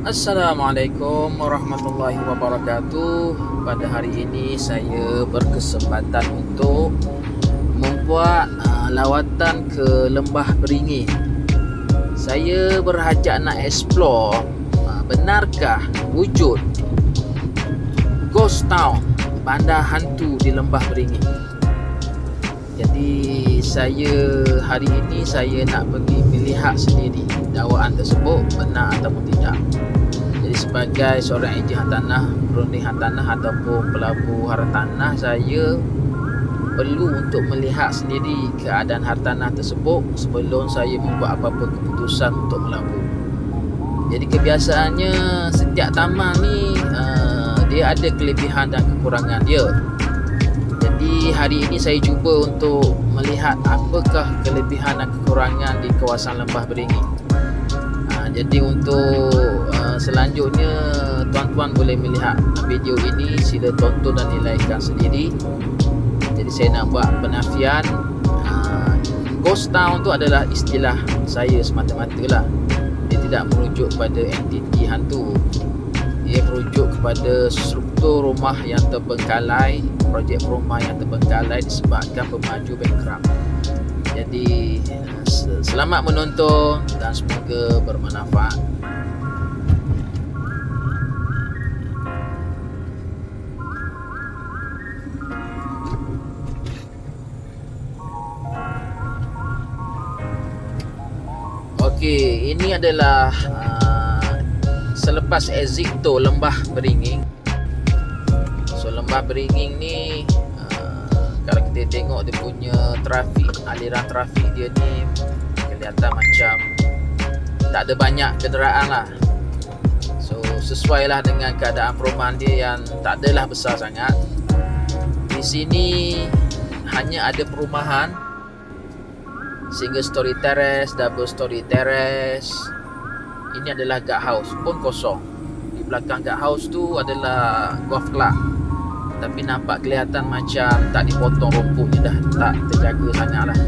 Assalamualaikum warahmatullahi wabarakatuh. Pada hari ini saya berkesempatan untuk membuat lawatan ke Lembah Beringin. Saya berhajat nak explore benarkah wujud ghost town, bandar hantu di Lembah Beringin. Jadi hari ini saya nak pergi melihat sendiri dakwaan tersebut benar ataupun tidak. Jadi sebagai seorang ejen hartanah, perunding hartanah ataupun pelabuh hartanah, saya perlu untuk melihat sendiri keadaan hartanah tersebut sebelum saya membuat apa-apa keputusan untuk melabur. Jadi kebiasaannya setiap taman ni dia ada kelebihan dan kekurangan dia. Jadi hari ini saya cuba untuk melihat apakah kelebihan dan kekurangan di kawasan Lembah Beringin. Jadi untuk selanjutnya tuan-tuan boleh melihat video ini, sila tonton dan nilaikan sendiri. Jadi saya nak buat penafian ghost town tu adalah istilah saya semata-mata lah. Dia tidak merujuk pada entiti hantu. Ia merujuk kepada struktur rumah yang terbengkalai, projek rumah yang terbengkalai disebabkan pemaju bankrupt. Jadi selamat menonton dan semoga bermanfaat. Okey, ini adalah selepas exit tol Lembah Beringin. So Lembah Beringin ni kalau kita tengok dia punya trafik, aliran trafik dia ni kelihatan macam tak ada banyak kenderaan lah. So sesuai lah dengan keadaan perumahan dia yang tak adalah besar sangat. Di sini hanya ada perumahan single story terrace, double story terrace. Ini adalah guard house pun kosong. Di belakang guard house tu adalah golf club, tapi nampak kelihatan macam tak dipotong rumputnya, dah tak terjaga sangat lah.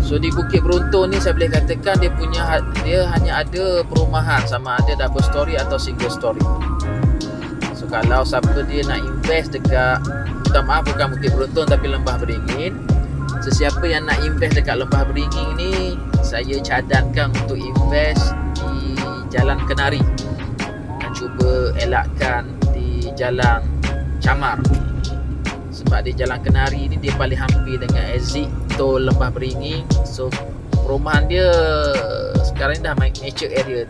So di Bukit Beruntun ni saya boleh katakan dia hanya ada perumahan, sama ada double story atau single story. So kalau siapa dia nak invest dekat, bukan Bukit Beruntun tapi Lembah Beringin, sesiapa yang nak invest dekat Lembah Beringin ni, saya cadangkan untuk invest di Jalan Kenari dan cuba elakkan di Jalan Camar. Sebab di Jalan Kenari ni dia paling hampir dengan exit tol Lembah Beringin. So perumahan dia sekarang ni dah mature area,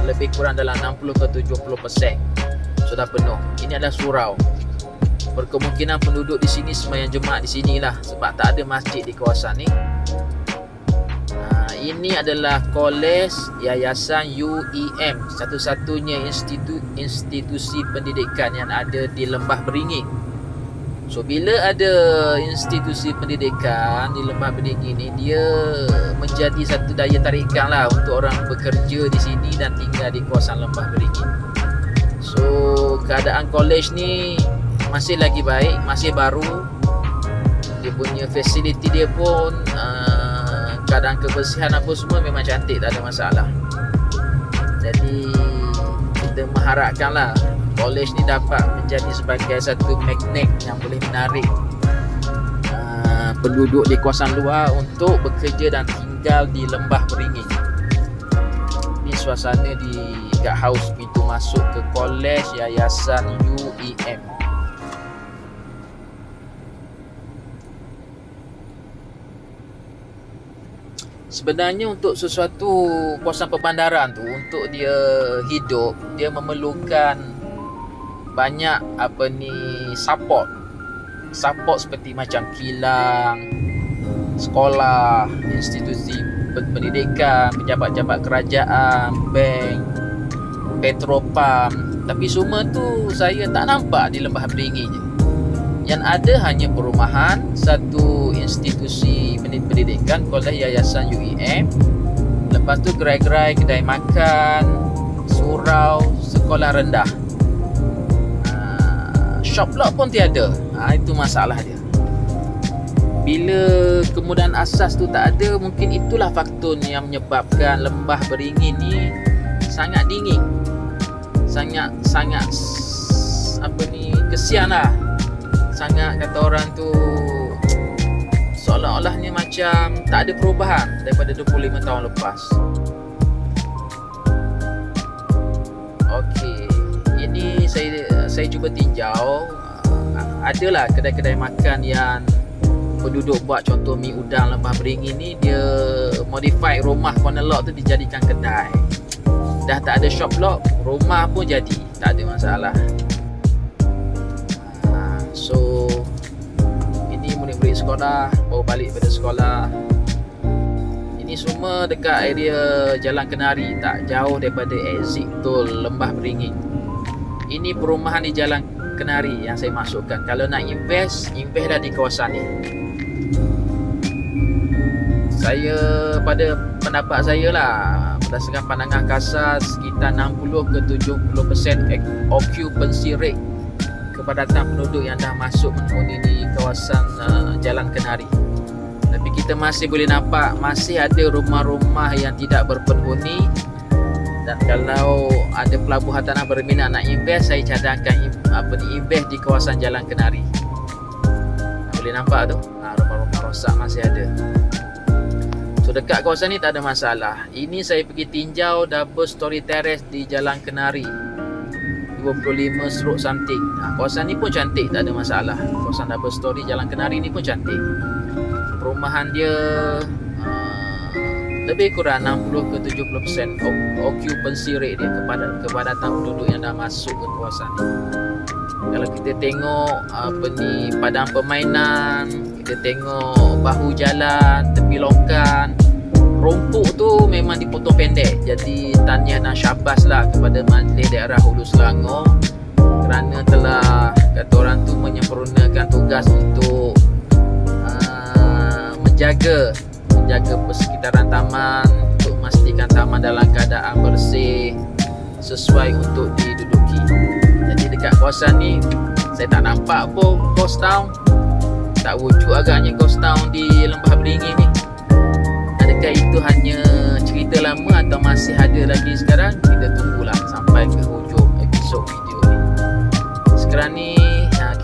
lebih kurang dalam 60 ke 70% sudah penuh. Ini adalah surau. Berkemungkinan penduduk di sini sembahyang Jumaat di sinilah sebab tak ada masjid di kawasan ni. Ini adalah kolej Yayasan UEM, satu-satunya institusi pendidikan yang ada di Lembah Beringin. So bila ada institusi pendidikan di Lembah Beringin ni, dia menjadi satu daya tarikan lah untuk orang bekerja di sini dan tinggal di kawasan Lembah Beringin. So keadaan kolej ni masih lagi baik, masih baru. Dia punya fasiliti dia pun keadaan kebersihan apa semua memang cantik, tak ada masalah. Jadi kita mengharapkanlah kolej ni dapat menjadi sebagai satu magnet yang boleh menarik penduduk di kawasan luar untuk bekerja dan tinggal di Lembah Beringin. Ini suasana di guard house pintu masuk ke kolej Yayasan UEM. Sebenarnya untuk sesuatu kawasan perbandaran tu, untuk dia hidup, dia memerlukan banyak support seperti macam kilang, sekolah, institusi pendidikan, pejabat-pejabat kerajaan, bank, petropam. Tapi semua tu saya tak nampak di Lembah Beringin je. Yang ada hanya perumahan, satu institusi pendidikan, kolej Yayasan UEM. Lepas tu gerai-gerai, kedai makan, surau, sekolah rendah. Shop lot pun tiada. Itu masalah dia. Bila kemudahan asas tu tak ada, mungkin itulah faktor yang menyebabkan lembah beringin ni sangat dingin, sangat kesian lah, sangat kata orang tu seolah-olahnya macam tak ada perubahan daripada 25 tahun lepas. Okey, ini saya cuba tinjau. Adalah kedai-kedai makan yang penduduk buat, contoh mi udang lembah beringin ni, dia modify rumah corner lot tu dijadikan kedai. Dah tak ada shop lot, rumah pun jadi, tak ada masalah. So ini murid-murid sekolah baru balik pada sekolah. Ini semua dekat area Jalan Kenari, tak jauh daripada exit tol Lembah Beringin. Ini perumahan di Jalan Kenari yang saya masukkan. Kalau nak invest dah di kawasan ni. Saya, pada pendapat saya lah, berdasarkan pandangan kasar, sekitar 60 ke 70% occupancy rate kepadatan penduduk yang dah masuk menghuni di kawasan Jalan Kenari. Tapi kita masih boleh nampak masih ada rumah-rumah yang tidak berpenghuni. Dan kalau ada pelabuhan tanah berminat nak invest, saya cadangkan invest di kawasan Jalan Kenari. Boleh nampak tu, rumah-rumah rosak masih ada. So dekat kawasan ni tak ada masalah. Ini saya pergi tinjau double story terrace di Jalan Kenari, 25 stroke something. Kawasan ni pun cantik, tak ada masalah. Kawasan double story Jalan Kenari ni pun cantik. Perumahan dia lebih kurang 60 ke 70% occupancy rate dia kepadatan penduduk yang dah masuk ke kawasan ni. Kalau kita tengok padang permainan, kita tengok bahu jalan, tepi longkan, rumput tu memang dipotong pendek. Jadi tahniah dan syabas lah kepada Majlis Daerah Hulu Selangor kerana telah, kata orang tu, menyempurnakan tugas untuk menjaga persekitaran taman, untuk memastikan taman dalam keadaan bersih, sesuai untuk diduduki. Jadi dekat kawasan ni saya tak nampak pun ghost town. Tak wujud agaknya ghost town di Lembah Beringin ni. Adakah itu hanya cerita lama atau masih ada lagi sekarang? Kita tunggulah sampai ke hujung episod video ni. Sekarang ni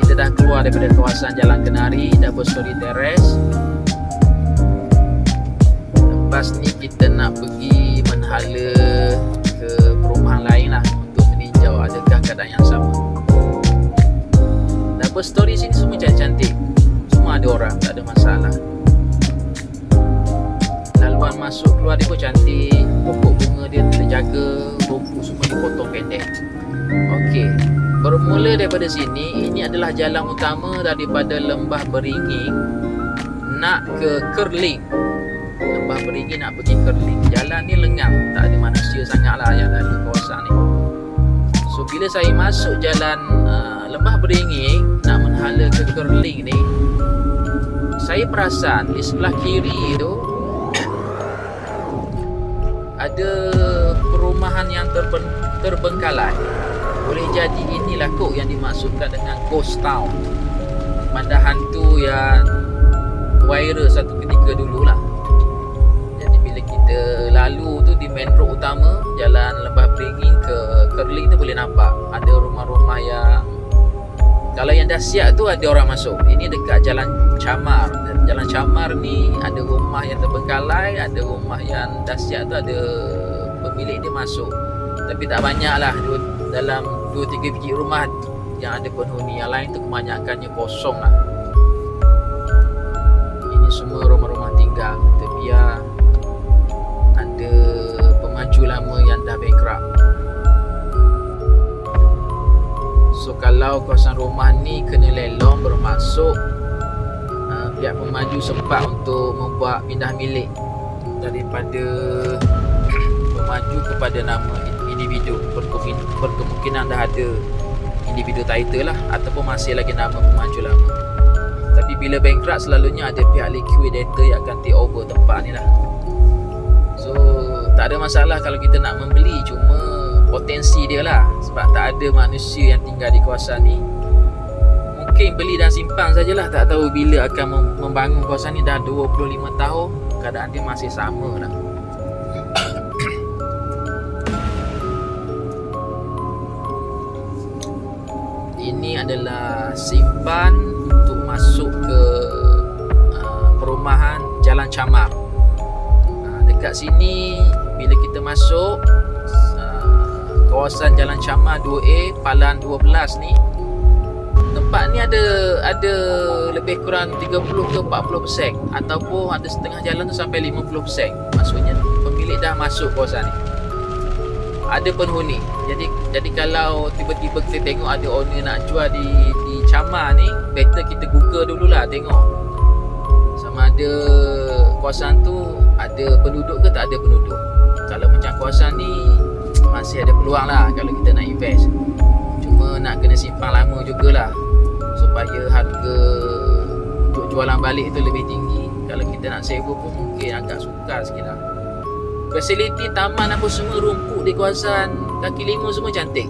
kita dah keluar daripada kawasan Jalan Kenari, double story terrace. Lepas ni kita nak pergi menhala ke perumahan lain lah untuk meninjau adakah keadaan yang sama. Double story sini semua cantik-cantik, semua ada orang, tak ada masalah. Laluan masuk keluar dia pun cantik, pokok bunga dia terjaga, rumput semua dipotong pendek. Okey, bermula daripada sini, ini adalah jalan utama daripada Lembah Beringin nak ke Kerling. Lembah Beringin nak pergi Kerling, jalan ni lengang, tak ada manusia sangat lah yang lalu kawasan ni. So bila saya masuk jalan Lembah Beringin nak menhala ke Kerling ni, saya perasan di sebelah kiri tu ada perumahan yang terbengkalai. Boleh jadi inilah kot yang dimaksudkan dengan ghost town, benda hantu yang viral satu ketika dululah. Kita lalu tu di main road utama Jalan Lembah Beringin ke Kerling tu boleh nampak ada rumah-rumah yang, kalau yang dah siap tu ada orang masuk. Ini dekat Jalan Camar. Jalan Camar ni ada rumah yang terbengkalai, ada rumah yang dah siap tu ada pemilik dia masuk. Tapi tak banyak lah, dalam 2-3 biji rumah yang ada penghuni. Yang lain tu kebanyakannya kosong lah. Ini semua rumah-rumah tinggal terbiar. Ada pemaju lama yang dah bankrupt. So kalau kawasan rumah ni kena lelong, bermaksud pihak pemaju sempat untuk membuat pindah milik daripada pemaju kepada nama individu. Berkemungkinan dah ada individu title lah, ataupun masih lagi nama pemaju lama. Tapi bila bankrupt, selalunya ada pihak liquidator yang akan take over tempat ni lah. So tak ada masalah kalau kita nak membeli, cuma potensi dia lah, sebab tak ada manusia yang tinggal di kawasan ni. okey, beli dan simpan sajalah. Tak tahu bila akan membangun kawasan ni. Dah 25 tahun, keadaan dia masih sama lah. Ini adalah simpan untuk masuk ke perumahan Jalan Camar. Dekat sini bila kita masuk kawasan Jalan Camar 2A Palan 12 ni, tempat ni ada lebih kurang 30 ke 40% ataupun ada setengah jalan tu sampai 50%. Maksudnya pemilik dah masuk kawasan ni, ada penghuni. Jadi kalau tiba-tiba kita tengok ada owner nak jual di Camar ni, better kita google dululah, tengok sama ada kawasan tu ada penduduk ke tak ada penduduk. Kalau macam kawasan ni masih ada peluang lah kalau kita nak invest. Cuma nak kena simpan lama jugalah supaya harga untuk jualan balik tu lebih tinggi. Kalau kita nak sewa pun mungkin agak sukar sikit lah. Fasiliti taman apa semua, rumput di kawasan kaki lima semua cantik.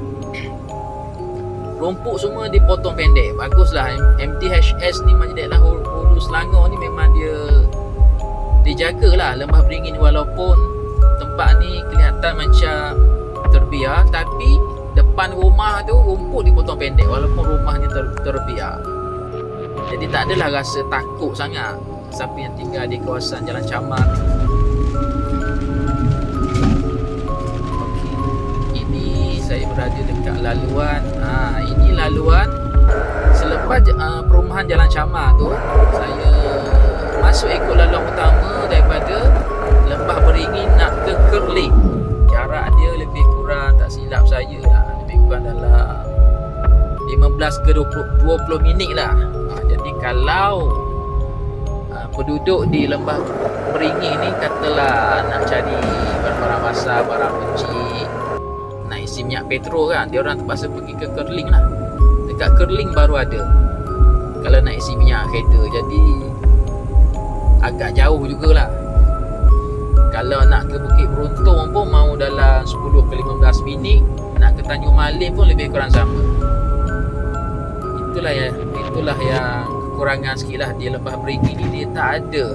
Rumput semua dipotong pendek. Baguslah. MTHS ni Masjid Daerah Hulu Selangor ni memang dia dijagalah lembah beringin ni. Walaupun tempat ni kelihatan macam terbiar, tapi depan rumah tu rumput dipotong pendek walaupun rumahnya terbiar. Jadi tak adalah rasa takut sangat siapa yang tinggal di kawasan Jalan Camar ni. Saya berada dekat laluan. Ini laluan selepas perumahan Jalan Camar tu, saya masuk ikut laluan utama daripada Lembah Beringin nak ke Kerling. Jarak dia lebih kurang, tak silap saya lah, lebih kurang dalam 15 ke 20 minit lah. Jadi kalau penduduk di Lembah Beringin ni katalah nak cari barang-barang basah, barang kecil, nak isi minyak petrol kan, dia orang terpaksa pergi ke Kerling lah. Dekat Kerling baru ada kalau nak isi minyak kereta. Jadi agak jauh jugalah. Kalau nak ke Bukit Beruntung pun mau dalam 10 ke 15 minit. Nak ke Tanjung Malim pun lebih kurang sama. Itulah yang kekurangan sikit lah di Lembah Beringin ni. Dia tak ada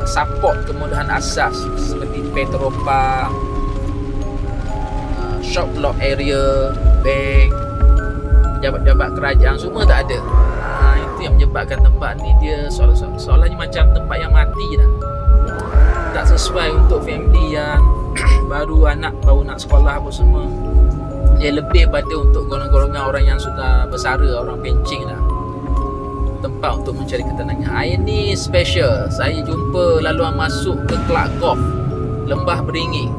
support kemudahan asas seperti Petropark, shop lot area, bank, pejabat-pejabat kerajaan, semua tak ada. Itu yang menyebabkan tempat ni dia seolah-olahnya macam tempat yang mati dah. Tak sesuai untuk family yang baru nak sekolah apa semua. Dia lebih pada untuk golongan-golongan orang yang sudah bersara, orang pencing lah. Tempat untuk mencari ketenangan. Hari ni special. Saya jumpa laluan masuk ke Kelab Golf Lembah Beringin.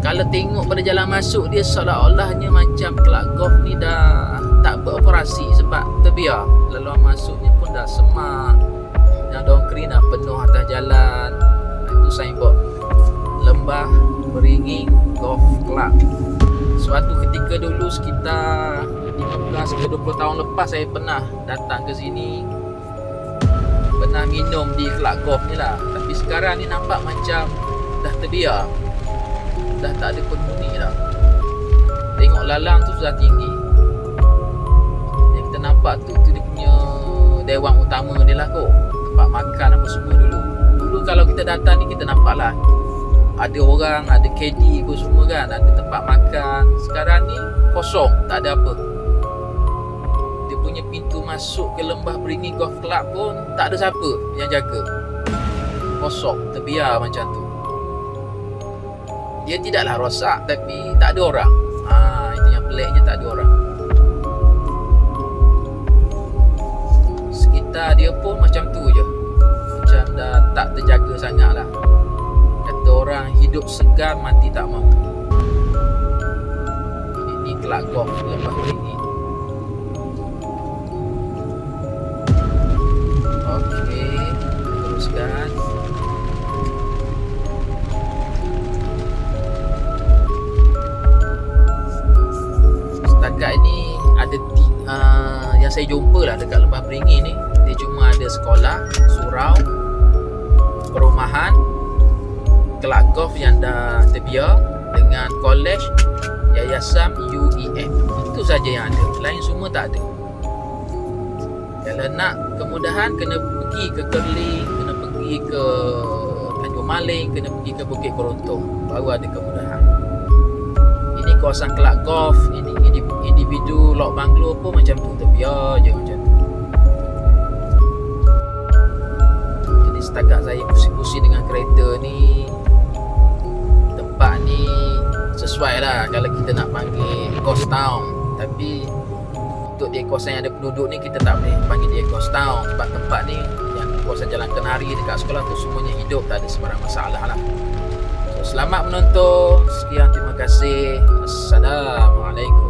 Kalau tengok pada jalan masuk dia seolah-olahnya macam Kelab Golf ni dah tak beroperasi sebab terbiar. Laluan masuknya pun dah semak, yang dongkring dah penuh atas jalan. Itu signboard Lembah Beringin Golf Club. Suatu ketika dulu sekitar 15 ke 20 tahun lepas saya pernah datang ke sini, pernah minum di Kelab Golf ni lah. Tapi sekarang ni nampak macam dah terbiar, dah tak ada penghuni dah. Tengok lalang tu sudah tinggi. Yang kita nampak tu dia punya dewan utama dia lah kot. Tempat makan apa semua dulu. Dulu kalau kita datang ni kita nampak lah ada orang, ada KD apa semua kan, ada tempat makan. Sekarang ni kosong, tak ada apa. Dia punya pintu masuk ke Lembah Beringin Golf Club pun tak ada siapa yang jaga. Kosong, terbiar macam tu. Dia tidaklah rosak tapi tak ada orang. Itu yang peliknya, tak ada orang. Sekitar dia pun macam tu je, macam dah tak terjaga sangat lah. Kata orang hidup segan mati tak mau. Ini Kelab Golf Lembah Beringin. Okey, teruskan. Setakat ini ada yang saya jumpa lah dekat Lembah Beringin ni, dia cuma ada sekolah, surau, perumahan, Kelab Golf yang dah terbiar dengan kolej, yayasan UEM. Itu saja yang ada. Lain semua tak ada. Kalau nak kemudahan, kena pergi ke Kerling, kena pergi ke Tanjung Maling, kena pergi ke Bukit Kerontong, baru ada kemudahan. Ini kawasan Kelak Golf, ini individu Lok Banglo pun macam tu, terbiar je macam tu. Jadi setakat saya pusing-pusing dengan kereta ni, tempat ni sesuai lah kalau kita nak panggil ghost town. Tapi untuk dia kawasan yang ada penduduk ni, kita tak boleh panggil dia ghost town, sebab tempat ni yang kawasan Jalan Kenari dekat sekolah tu semuanya hidup, tak ada sebarang masalah lah. So, selamat menonton. Sekian, terima kasih. Assalamualaikum.